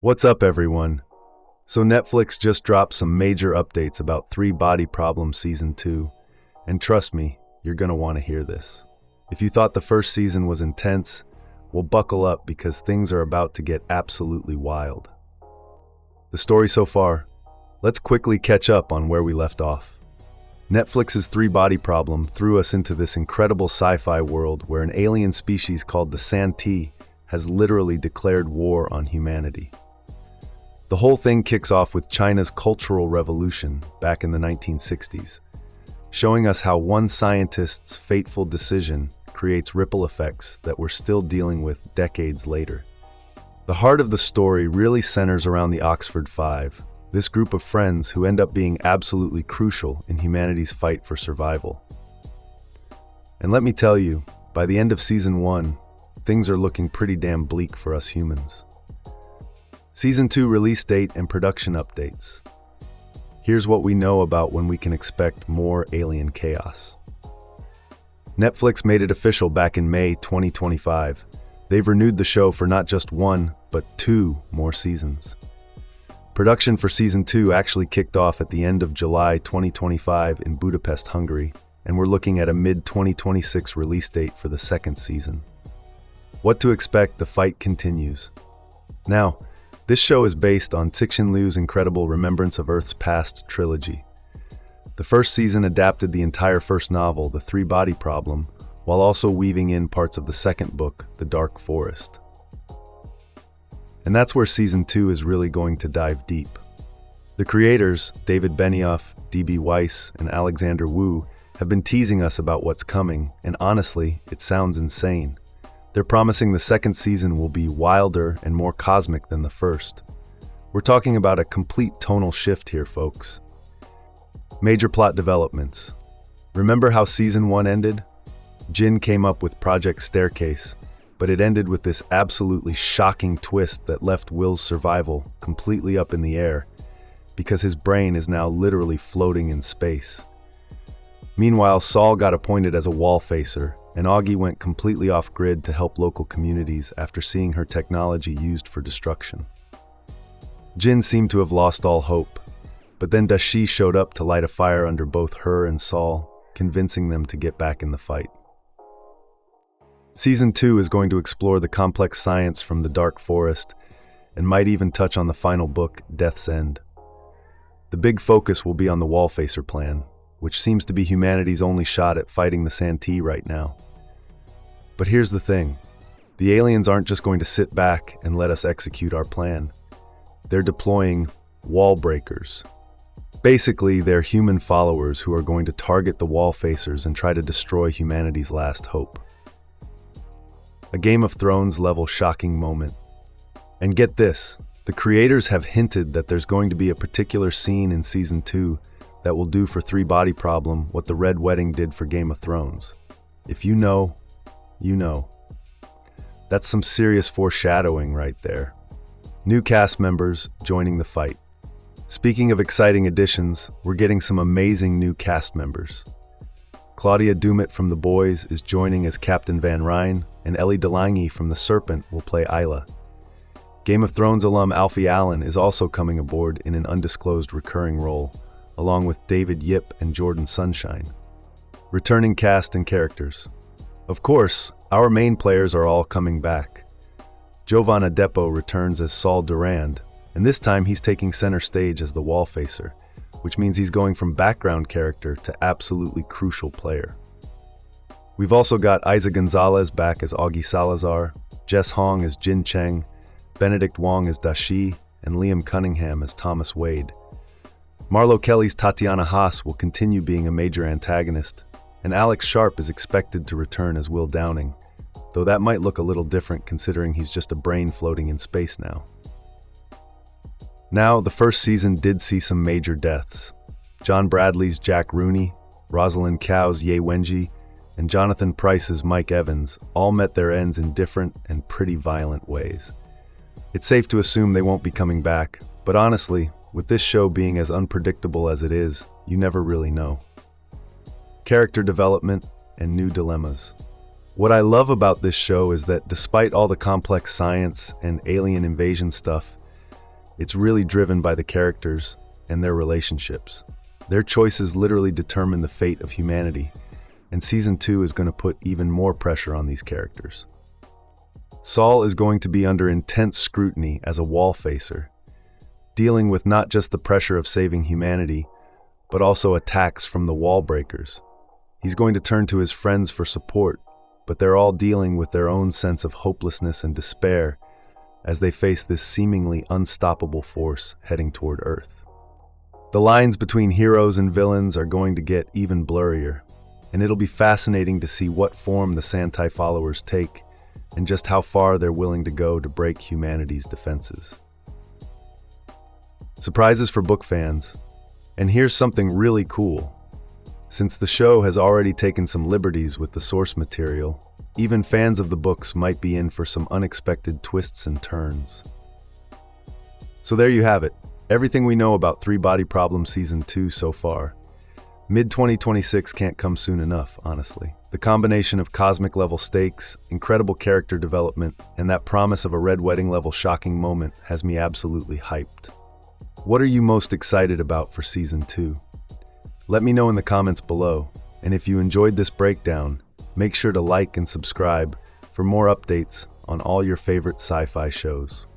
What's up, everyone? So Netflix just dropped some major updates about Three Body Problem Season 2, and trust me, you're gonna want to hear this. If you thought the first season was intense, well, buckle up because things are about to get absolutely wild. The story so far, let's quickly catch up on where we left off. Netflix's Three Body Problem threw us into this incredible sci-fi world where an alien species called the Santee has literally declared war on humanity. The whole thing kicks off with China's Cultural Revolution back in the 1960s, showing us how one scientist's fateful decision creates ripple effects that we're still dealing with decades later. The heart of the story really centers around the Oxford Five, this group of friends who end up being absolutely crucial in humanity's fight for survival. And let me tell you, by the end of Season 1, things are looking pretty damn bleak for us humans. Season 2 release date and production updates. Here's what we know about when we can expect more alien chaos. Netflix made it official back in May 2025. They've renewed the show for not just one, but 2 more seasons. Production for Season 2 actually kicked off at the end of July 2025 in Budapest, Hungary, and we're looking at a mid-2026 release date for the second season. What to expect, the fight continues. Now, this show is based on Cixin Liu's incredible Remembrance of Earth's Past trilogy. The first season adapted the entire first novel, The Three Body Problem, while also weaving in parts of the second book, The Dark Forest. And that's where Season 2 is really going to dive deep. The creators, David Benioff, D.B. Weiss, and Alexander Wu, have been teasing us about what's coming, and honestly, it sounds insane. They're promising the second season will be wilder and more cosmic than the first. We're talking about a complete tonal shift here, folks. Major plot developments. Remember how Season 1 ended? Jin came up with Project Staircase, but it ended with this absolutely shocking twist that left Will's survival completely up in the air, because his brain is now literally floating in space. Meanwhile, Saul got appointed as a Wallfacer, and Augie went completely off-grid to help local communities after seeing her technology used for destruction. Jin seemed to have lost all hope, but then Dashi showed up to light a fire under both her and Saul, convincing them to get back in the fight. Season 2 is going to explore the complex science from the Dark Forest and might even touch on the final book, Death's End. The big focus will be on the Wallfacer Plan, which seems to be humanity's only shot at fighting the Santee right now. But here's the thing. The aliens aren't just going to sit back and let us execute our plan. They're deploying wall breakers. Basically, they're human followers who are going to target the Wallfacers and try to destroy humanity's last hope. A Game of Thrones level shocking moment. And get this, the creators have hinted that there's going to be a particular scene in Season 2 that will do for Three Body Problem what the Red Wedding did for Game of Thrones. If you know, you know. That's some serious foreshadowing right there. New cast members joining the fight. Speaking of exciting additions, we're getting some amazing new cast members. Claudia Dumit from The Boys is joining as Captain Van Ryn, and Ellie DeLange from The Serpent will play Isla. Game of Thrones alum Alfie Allen is also coming aboard in an undisclosed recurring role, along with David Yip and Jordan Sunshine. Returning cast and characters. Of course, our main players are all coming back. Jovan Adepo returns as Saul Durand, and this time he's taking center stage as the Wallfacer, which means he's going from background character to absolutely crucial player. We've also got Isa Gonzalez back as Augie Salazar, Jess Hong as Jin Cheng, Benedict Wong as Dashi, and Liam Cunningham as Thomas Wade. Marlo Kelly's Tatiana Haas will continue being a major antagonist, and Alex Sharp is expected to return as Will Downing, though that might look a little different considering he's just a brain floating in space now. Now, the first season did see some major deaths. John Bradley's Jack Rooney, Rosalind Cow's Ye Wenji, and Jonathan Pryce's Mike Evans all met their ends in different and pretty violent ways. It's safe to assume they won't be coming back, but honestly, with this show being as unpredictable as it is, you never really know. Character development and new dilemmas. What I love about this show is that despite all the complex science and alien invasion stuff, It's really driven by the characters and their relationships. Their choices literally determine the fate of humanity, and Season 2 is going to put even more pressure on these characters. Saul is going to be under intense scrutiny as a Wallfacer, dealing with not just the pressure of saving humanity, but also attacks from the wall breakers. He's going to turn to his friends for support, but they're all dealing with their own sense of hopelessness and despair as they face this seemingly unstoppable force heading toward Earth. The lines between heroes and villains are going to get even blurrier, and it'll be fascinating to see what form the Santai followers take and just how far they're willing to go to break humanity's defenses. Surprises for book fans. And here's something really cool. Since the show has already taken some liberties with the source material, even fans of the books might be in for some unexpected twists and turns. So there you have it. Everything we know about Three Body Problem Season 2 so far. Mid-2026 can't come soon enough, honestly. The combination of cosmic-level stakes, incredible character development, and that promise of a Red Wedding-level shocking moment has me absolutely hyped. What are you most excited about for Season 2? Let me know in the comments below, and if you enjoyed this breakdown, make sure to like and subscribe for more updates on all your favorite sci-fi shows.